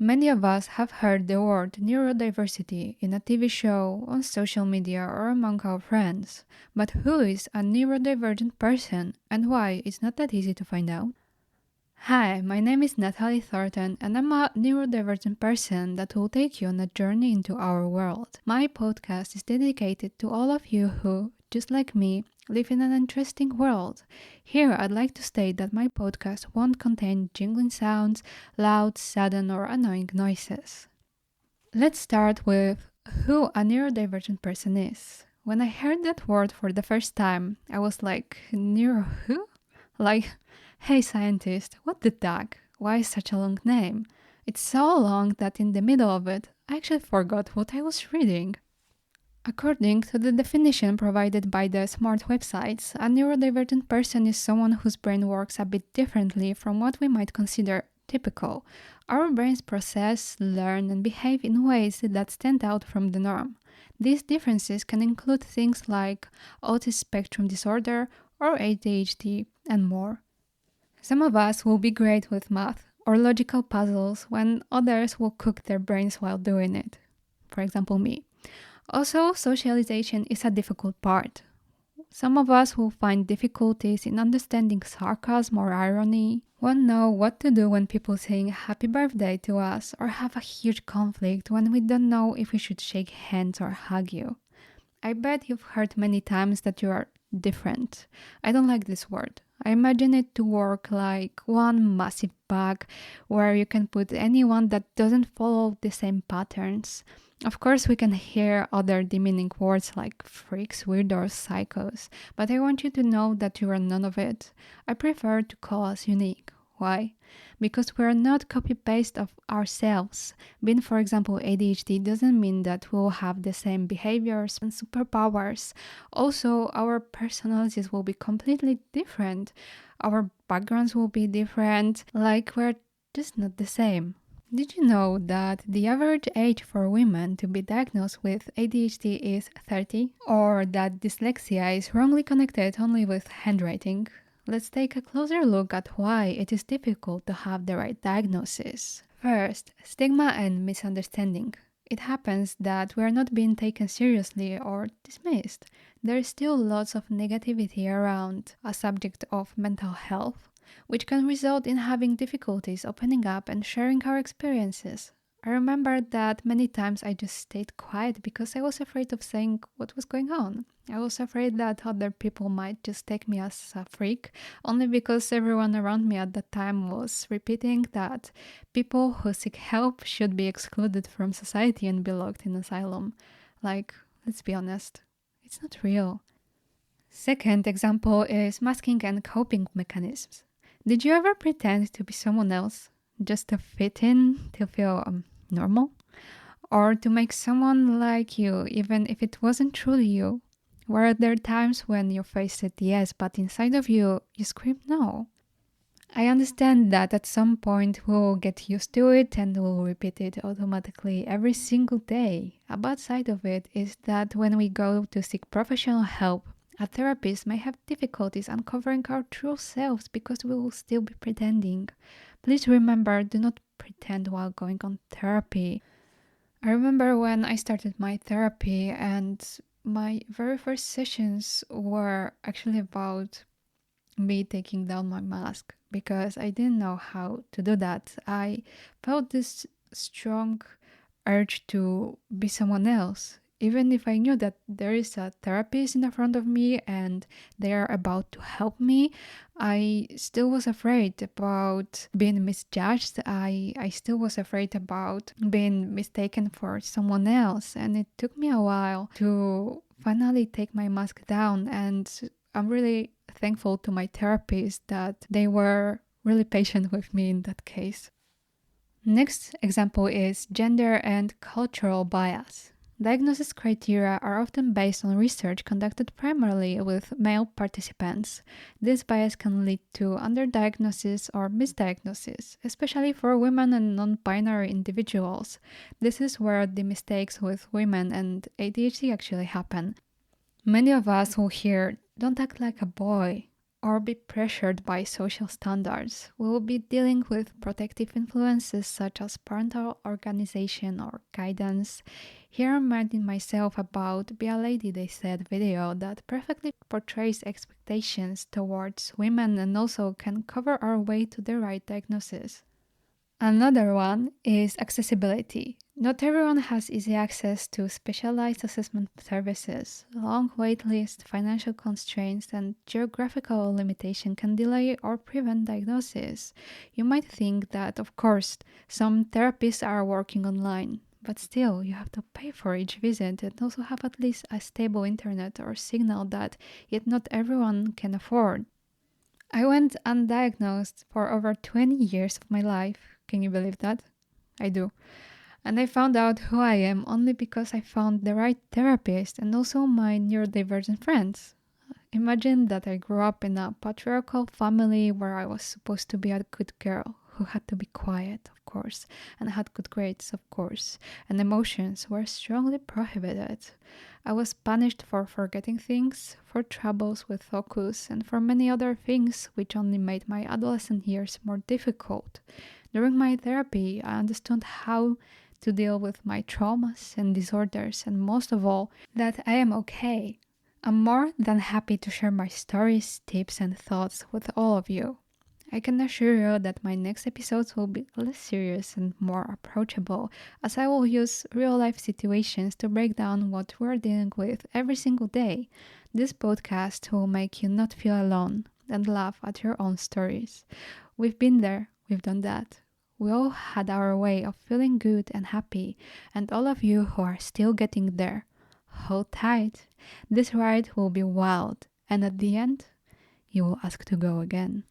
Many of us have heard the word neurodiversity in a TV show, on social media, or among our friends. But who is a neurodivergent person and why it's not that easy to find out? Hi, my name is Natalie Thornton, and I'm a neurodivergent person that will take you on a journey into our world. My podcast is dedicated to all of you who, just like me, live in an interesting world. Here, I'd like to state that my podcast won't contain jingling sounds, loud, sudden, or annoying noises. Let's start with who a neurodivergent person is. When I heard that word for the first time, I was like, Neuro-who? Like, hey scientist, what the duck? Why such a long name? It's so long that in the middle of it, I actually forgot what I was reading. According to the definition provided by the smart websites, a neurodivergent person is someone whose brain works a bit differently from what we might consider typical. Our brains process, learn, and behave in ways that stand out from the norm. These differences can include things like autism spectrum disorder or ADHD and more. Some of us will be great with math or logical puzzles when others will cook their brains while doing it. For example, me. Also, socialization is a difficult part. Some of us will find difficulties in understanding sarcasm or irony, won't know what to do when people sing happy birthday to us, or have a huge conflict when we don't know if we should shake hands or hug you. I bet you've heard many times that you are different. I don't like this word. I imagine it to work like one massive bag where you can put anyone that doesn't follow the same patterns. Of course, we can hear other demeaning words like freaks, weirdos, psychos, but I want you to know that you are none of it. I prefer to call us unique. Why? Because we are not copy-paste of ourselves. Being, for example, ADHD doesn't mean that we'll have the same behaviors and superpowers. Also, our personalities will be completely different. Our backgrounds will be different, like we're just not the same. Did you know that the average age for women to be diagnosed with ADHD is 30? Or that dyslexia is wrongly connected only with handwriting? Let's take a closer look at why it is difficult to have the right diagnosis. First, stigma and misunderstanding. It happens that we are not being taken seriously or dismissed. There is still lots of negativity around a subject of mental health, which can result in having difficulties opening up and sharing our experiences. I remember that many times I just stayed quiet because I was afraid of saying what was going on. I was afraid that other people might just take me as a freak, only because everyone around me at that time was repeating that people who seek help should be excluded from society and be locked in asylum. Like, let's be honest, it's not real. Second example is masking and coping mechanisms. Did you ever pretend to be someone else just to fit in, to feel normal? Or to make someone like you even if it wasn't truly you? Were there times when your face said yes, but inside of you, you screamed no? I understand that at some point we'll get used to it and we'll repeat it automatically every single day. A bad side of it is that when we go to seek professional help, a therapist may have difficulties uncovering our true selves because we will still be pretending. Please remember, do not pretend while going on therapy. I remember when I started my therapy and my very first sessions were actually about me taking down my mask because I didn't know how to do that. I felt this strong urge to be someone else. Even if I knew that there is a therapist in the front of me and they are about to help me, I still was afraid about being misjudged. I still was afraid about being mistaken for someone else. And it took me a while to finally take my mask down. And I'm really thankful to my therapist that they were really patient with me in that case. Next example is gender and cultural bias. Diagnosis criteria are often based on research conducted primarily with male participants. This bias can lead to underdiagnosis or misdiagnosis, especially for women and non-binary individuals. This is where the mistakes with women and ADHD actually happen. Many of us will hear, "Don't act like a boy," or be pressured by social standards. We will be dealing with protective influences such as parental organization or guidance. Here I'm reminding myself about Be a Lady They Said video that perfectly portrays expectations towards women and also can cover our way to the right diagnosis. Another one is accessibility. Not everyone has easy access to specialized assessment services. Long wait lists, financial constraints, and geographical limitation can delay or prevent diagnosis. You might think that, of course, some therapists are working online, but still, you have to pay for each visit and also have at least a stable internet or signal that yet not everyone can afford. I went undiagnosed for over 20 years of my life. Can you believe that? I do. And I found out who I am only because I found the right therapist and also my neurodivergent friends. Imagine that I grew up in a patriarchal family where I was supposed to be a good girl who had to be quiet, of course, and had good grades, of course, and emotions were strongly prohibited. I was punished for forgetting things, for troubles with focus, and for many other things which only made my adolescent years more difficult. During my therapy, I understood how to deal with my traumas and disorders, and most of all, that I am okay. I'm more than happy to share my stories, tips, and thoughts with all of you. I can assure you that my next episodes will be less serious and more approachable, as I will use real life situations to break down what we're dealing with every single day. This podcast will make you not feel alone and laugh at your own stories. We've been there, we've done that. We all had our way of feeling good and happy, and all of you who are still getting there, hold tight. This ride will be wild, and at the end, you will ask to go again.